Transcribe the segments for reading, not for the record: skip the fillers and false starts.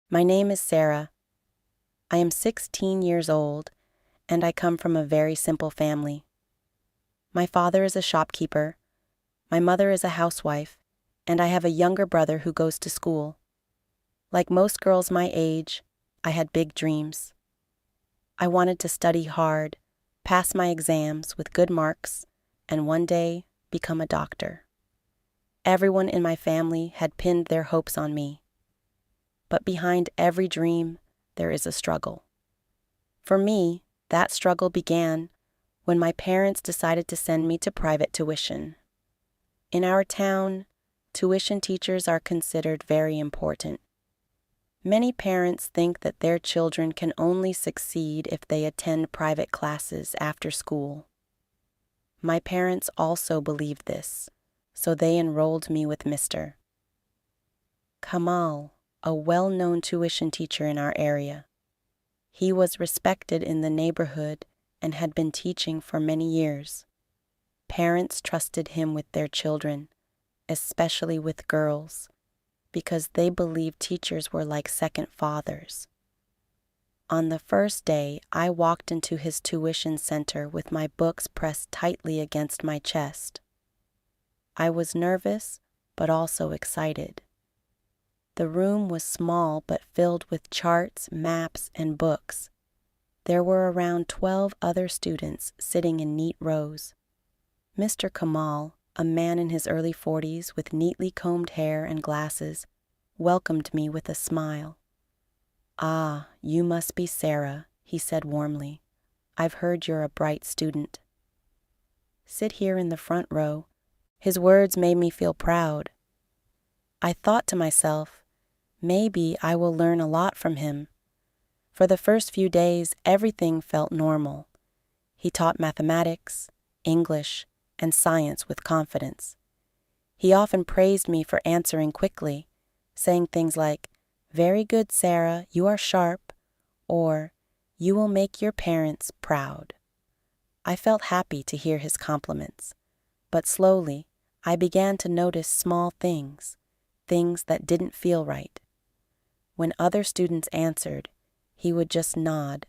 My name is Sarah. I am 16 years old, and I come from a very simple family. My father is a shopkeeper, my mother is a housewife, and I have a younger brother who goes to school. Like most girls my age, I had big dreams. I wanted to study hard, pass my exams with good marks, and one day become a doctor. Everyone in my family had pinned their hopes on me. But behind every dream, there is a struggle. For me, that struggle began when my parents decided to send me to private tuition. In our town, tuition teachers are considered very important. Many parents think that their children can only succeed if they attend private classes after school. My parents also believed this, so they enrolled me with Mr. Kamal, a well-known tuition teacher in our area. He was respected in the neighborhood and had been teaching for many years. Parents trusted him with their children, especially with girls, because they believed teachers were like second fathers. On the first day, I walked into his tuition center with my books pressed tightly against my chest. I was nervous, but also excited. The room was small but filled with charts, maps, and books. There were around 12 other students sitting in neat rows. Mr. Kamal, a man in his early 40s with neatly combed hair and glasses, welcomed me with a smile. "Ah, you must be Sarah," he said warmly. "I've heard you're a bright student. Sit here in the front row." His words made me feel proud. I thought to myself, maybe I will learn a lot from him. For the first few days, everything felt normal. He taught mathematics, English, and science with confidence. He often praised me for answering quickly, saying things like, "Very good, Sarah, you are sharp," or "You will make your parents proud." I felt happy to hear his compliments, but slowly I began to notice small things that didn't feel right. When other students answered, he would just nod,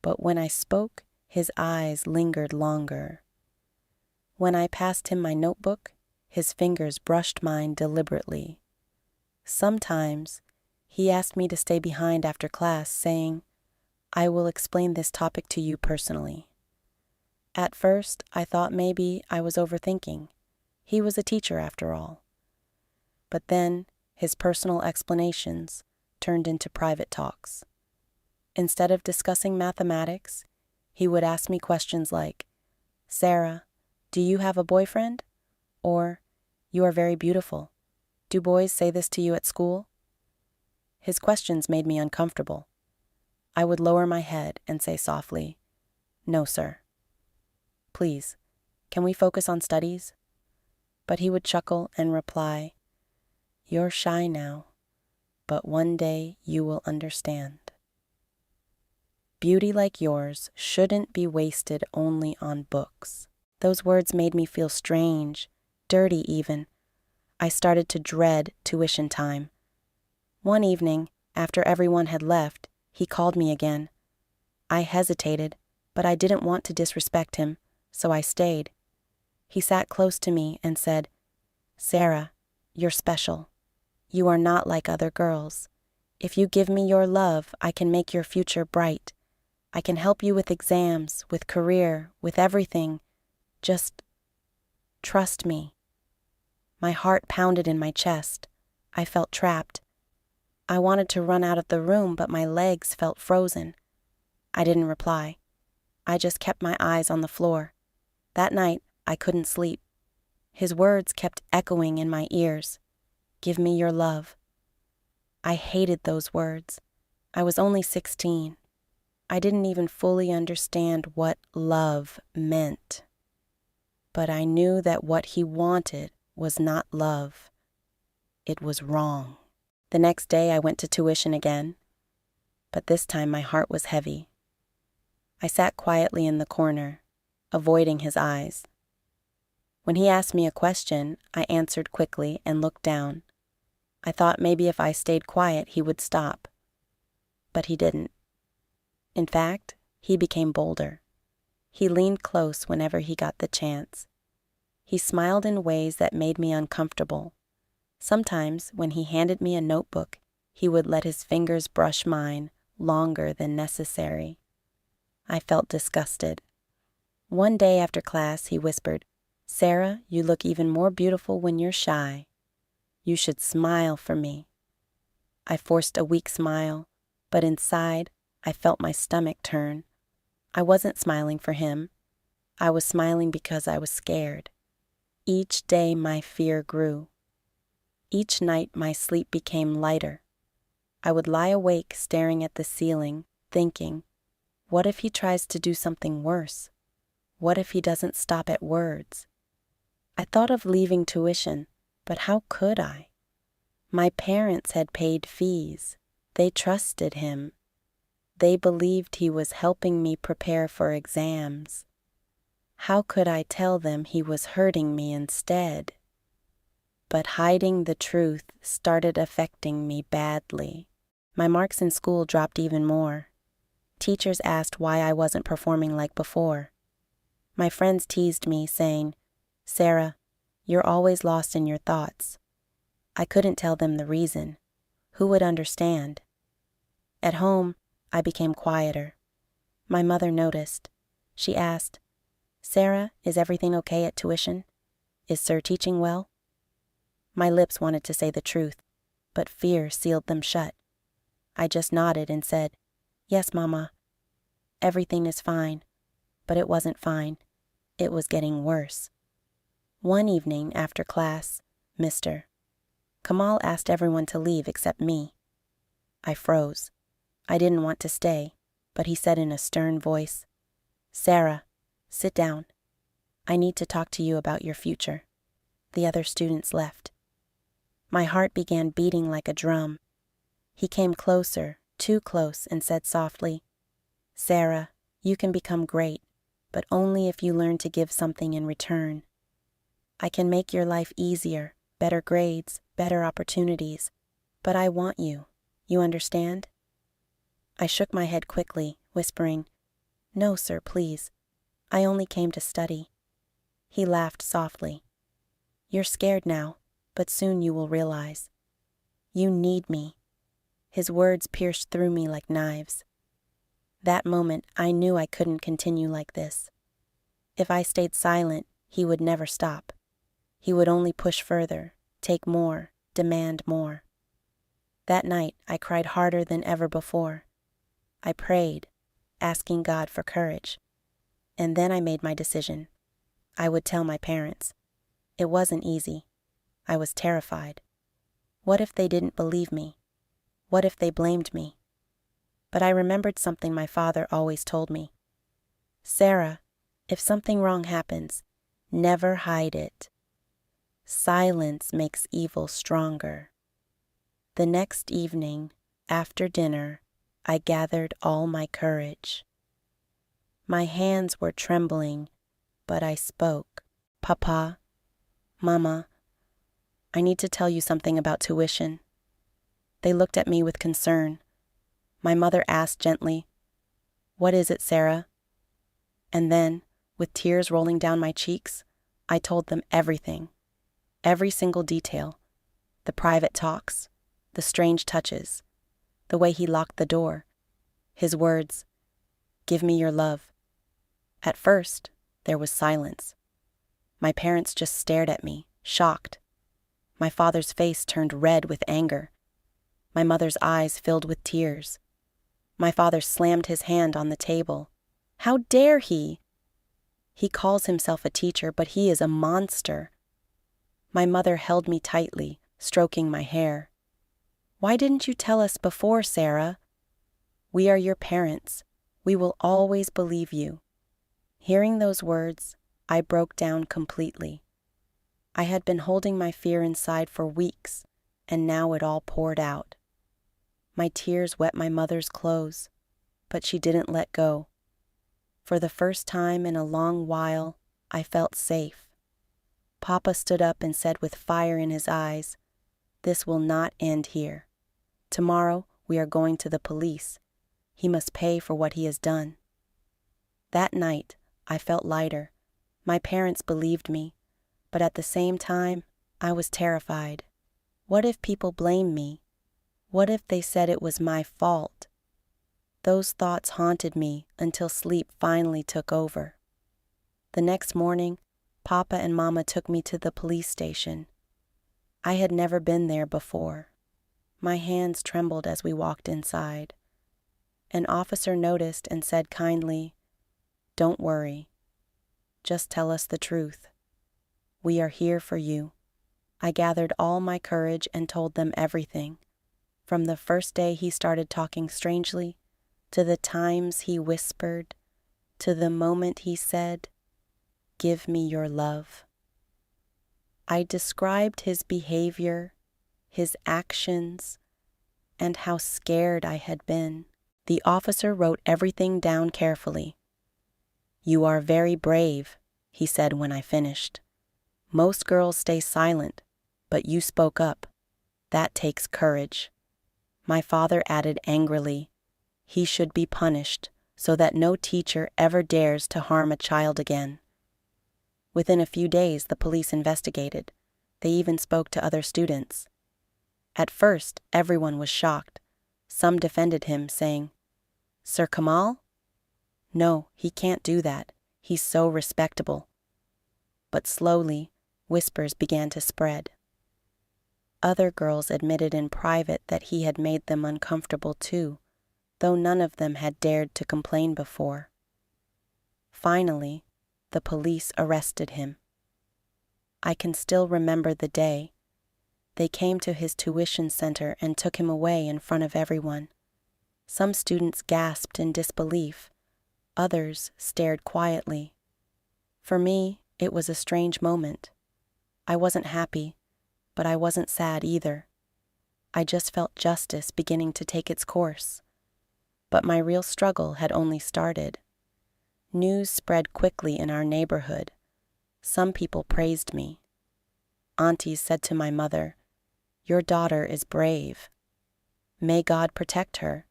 but when I spoke, his eyes lingered longer. When I passed him my notebook, his fingers brushed mine deliberately. Sometimes, he asked me to stay behind after class, saying, "I will explain this topic to you personally." At first, I thought maybe I was overthinking. He was a teacher after all. But then, his personal explanations turned into private talks. Instead of discussing mathematics, he would ask me questions like, "Sarah, do you have a boyfriend?" Or, "You are very beautiful. Do boys say this to you at school?" His questions made me uncomfortable. I would lower my head and say softly, "No, sir." "Please, can we focus on studies?" But he would chuckle and reply, "You're shy now, but one day you will understand. Beauty like yours shouldn't be wasted only on books." Those words made me feel strange, dirty even. I started to dread tuition time. One evening, after everyone had left, he called me again. I hesitated, but I didn't want to disrespect him, so I stayed. He sat close to me and said, "Sarah, you're special. You are not like other girls. If you give me your love, I can make your future bright. I can help you with exams, with career, with everything. Just trust me." My heart pounded in my chest. I felt trapped. I wanted to run out of the room, but my legs felt frozen. I didn't reply. I just kept my eyes on the floor. That night, I couldn't sleep. His words kept echoing in my ears. "Give me your love." I hated those words. I was only 16. I didn't even fully understand what love meant. But I knew that what he wanted was not love. It was wrong. The next day I went to tuition again, but this time my heart was heavy. I sat quietly in the corner, avoiding his eyes. When he asked me a question, I answered quickly and looked down. I thought maybe if I stayed quiet, he would stop. but he didn't. In fact, he became bolder. He leaned close whenever he got the chance. He smiled in ways that made me uncomfortable. Sometimes, when he handed me a notebook, he would let his fingers brush mine longer than necessary. I felt disgusted. One day after class, he whispered, "Sarah, you look even more beautiful when you're shy. You should smile for me." I forced a weak smile, but inside, I felt my stomach turn. I wasn't smiling for him. I was smiling because I was scared. Each day, my fear grew. Each night, my sleep became lighter. I would lie awake staring at the ceiling, thinking, what if he tries to do something worse? What if he doesn't stop at words? I thought of leaving tuition, but how could I? My parents had paid fees. They trusted him. They believed he was helping me prepare for exams. How could I tell them he was hurting me instead? But hiding the truth started affecting me badly. My marks in school dropped even more. Teachers asked why I wasn't performing like before. My friends teased me, saying, "Sarah, you're always lost in your thoughts." I couldn't tell them the reason. Who would understand? At home, I became quieter. My mother noticed. She asked, "Sarah, is everything okay at tuition? Is Sir teaching well?" My lips wanted to say the truth, but fear sealed them shut. I just nodded and said, "Yes, Mama. Everything is fine." But it wasn't fine. It was getting worse. One evening after class, Mr. Kamal asked everyone to leave except me. I froze. I didn't want to stay, but he said in a stern voice, "Sarah, sit down. I need to talk to you about your future." The other students left. My heart began beating like a drum. He came closer, too close, and said softly, "Sarah, you can become great, but only if you learn to give something in return. I can make your life easier, better grades, better opportunities, but I want you. You understand?" I shook my head quickly, whispering, "No, sir, please. I only came to study." He laughed softly. "You're scared now, but soon you will realize. You need me." His words pierced through me like knives. That moment, I knew I couldn't continue like this. If I stayed silent, he would never stop. He would only push further, take more, demand more. That night, I cried harder than ever before. I prayed, asking God for courage. And then I made my decision. I would tell my parents. It wasn't easy. I was terrified. What if they didn't believe me? What if they blamed me? But I remembered something my father always told me. "Sarah, if something wrong happens, never hide it. Silence makes evil stronger." The next evening, after dinner, I gathered all my courage. My hands were trembling, but I spoke. "Papa, Mama, I need to tell you something about tuition." They looked at me with concern. My mother asked gently, "What is it, Sarah?" And then, with tears rolling down my cheeks, I told them everything. Every single detail. The private talks, the strange touches, the way he locked the door, his words, "Give me your love." At first, there was silence. My parents just stared at me, shocked. My father's face turned red with anger. My mother's eyes filled with tears. My father slammed his hand on the table. "How dare he? He calls himself a teacher, but he is a monster." My mother held me tightly, stroking my hair. "Why didn't you tell us before, Sarah? We are your parents. We will always believe you." Hearing those words, I broke down completely. I had been holding my fear inside for weeks, and now it all poured out. My tears wet my mother's clothes, but she didn't let go. For the first time in a long while, I felt safe. Papa stood up and said with fire in his eyes, "This will not end here. Tomorrow we are going to the police. He must pay for what he has done. That night, I felt lighter. My parents believed me, but at the same time, I was terrified. What if people blamed me? What if they said it was my fault? Those thoughts haunted me until sleep finally took over. The next morning, Papa and Mama took me to the police station. I had never been there before. My hands trembled as we walked inside. An officer noticed and said kindly, "Don't worry. Just tell us the truth. We are here for you." I gathered all my courage and told them everything, from the first day he started talking strangely, to the times he whispered, to the moment he said, "Give me your love." I described his behavior, his actions, and how scared I had been. The officer wrote everything down carefully. "You are very brave," he said when I finished. "Most girls stay silent, but you spoke up. That takes courage." My father added angrily, "He should be punished so that no teacher ever dares to harm a child again." Within a few days, the police investigated. They even spoke to other students. At first, everyone was shocked. Some defended him, saying, "Sir Kamal? No, he can't do that. He's so respectable." But slowly, whispers began to spread. Other girls admitted in private that he had made them uncomfortable too, though none of them had dared to complain before. Finally, the police arrested him. I can still remember the day. They came to his tuition center and took him away in front of everyone. Some students gasped in disbelief. Others stared quietly. For me, it was a strange moment. I wasn't happy, but I wasn't sad either. I just felt justice beginning to take its course. But my real struggle had only started. News spread quickly in our neighborhood. Some people praised me. Aunties said to my mother, "Your daughter is brave. May God protect her."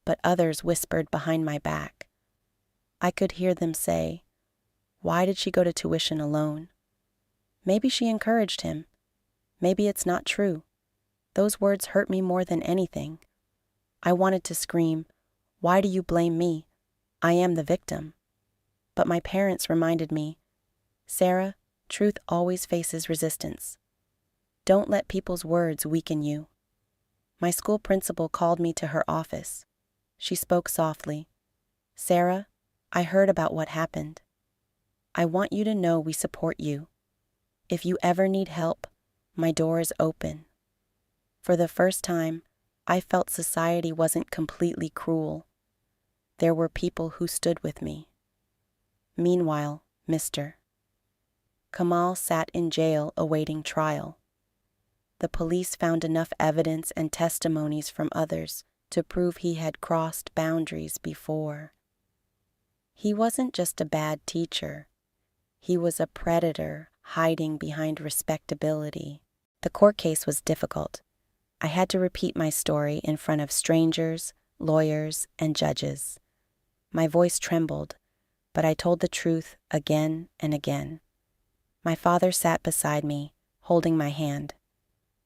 But others whispered behind my back. I could hear them say, "Why did she go to tuition alone? Maybe she encouraged him. Maybe it's not true." Those words hurt me more than anything. I wanted to scream, "Why do you blame me? I am the victim." But my parents reminded me, "Sarah, truth always faces resistance. Don't let people's words weaken you." My school principal called me to her office. She spoke softly. "Sarah, I heard about what happened. I want you to know we support you. If you ever need help, my door is open." For the first time, I felt society wasn't completely cruel. There were people who stood with me. Meanwhile, Mr. Kamal sat in jail awaiting trial. The police found enough evidence and testimonies from others to prove he had crossed boundaries before. He wasn't just a bad teacher. He was a predator hiding behind respectability. The court case was difficult. I had to repeat my story in front of strangers, lawyers, and judges. My voice trembled, but I told the truth again and again. My father sat beside me, holding my hand.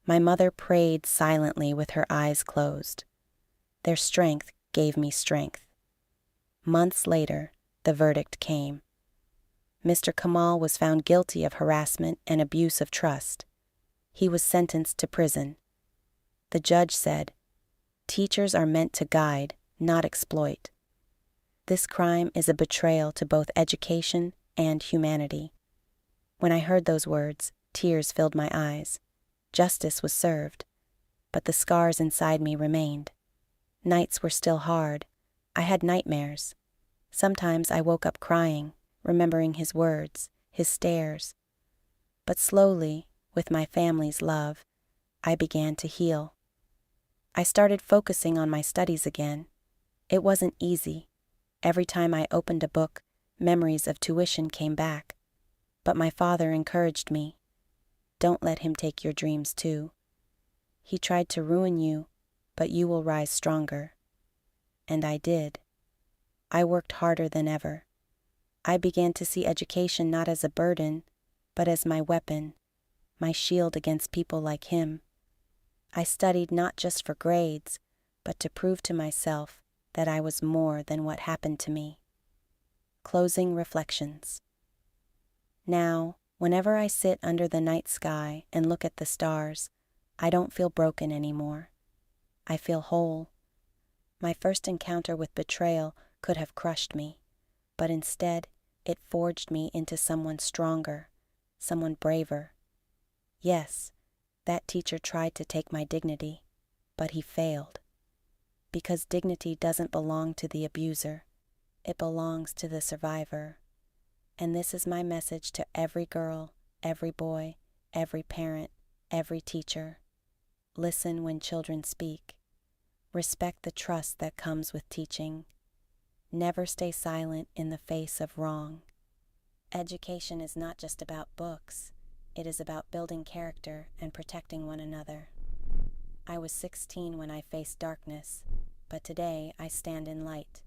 My mother prayed silently with her eyes closed. Their strength gave me strength. Months later, the verdict came. Mr. Kamal was found guilty of harassment and abuse of trust. He was sentenced to prison. The judge said, "Teachers are meant to guide, not exploit." This crime is a betrayal to both education and humanity. When I heard those words, tears filled my eyes. Justice was served, but the scars inside me remained. Nights were still hard. I had nightmares. Sometimes I woke up crying, remembering his words, his stares. But slowly, with my family's love, I began to heal. I started focusing on my studies again. It wasn't easy. Every time I opened a book, memories of tuition came back. But my father encouraged me. "Don't let him take your dreams too. He tried to ruin you, but you will rise stronger." and I did. I worked harder than ever. I began to see education not as a burden, but as my weapon, my shield against people like him. I studied not just for grades, but to prove to myself that I was more than what happened to me. Closing reflections. Now, whenever I sit under the night sky and look at the stars, I don't feel broken anymore. I feel whole. My first encounter with betrayal could have crushed me, but instead it forged me into someone stronger, someone braver. Yes, that teacher tried to take my dignity, but he failed. Because dignity doesn't belong to the abuser, it belongs to the survivor. And this is my message to every girl, every boy, every parent, every teacher. Listen when children speak. Respect the trust that comes with teaching. Never stay silent in the face of wrong. Education is not just about books. It is about building character and protecting one another. I was 16 when I faced darkness, but today I stand in light.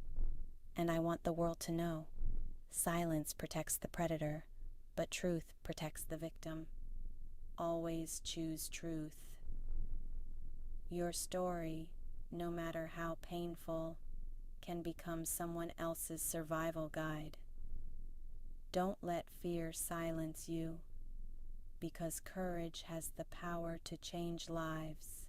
And I want the world to know. Silence protects the predator, but truth protects the victim. Always choose truth. Your story, no matter how painful, can become someone else's survival guide. Don't let fear silence you, because courage has the power to change lives.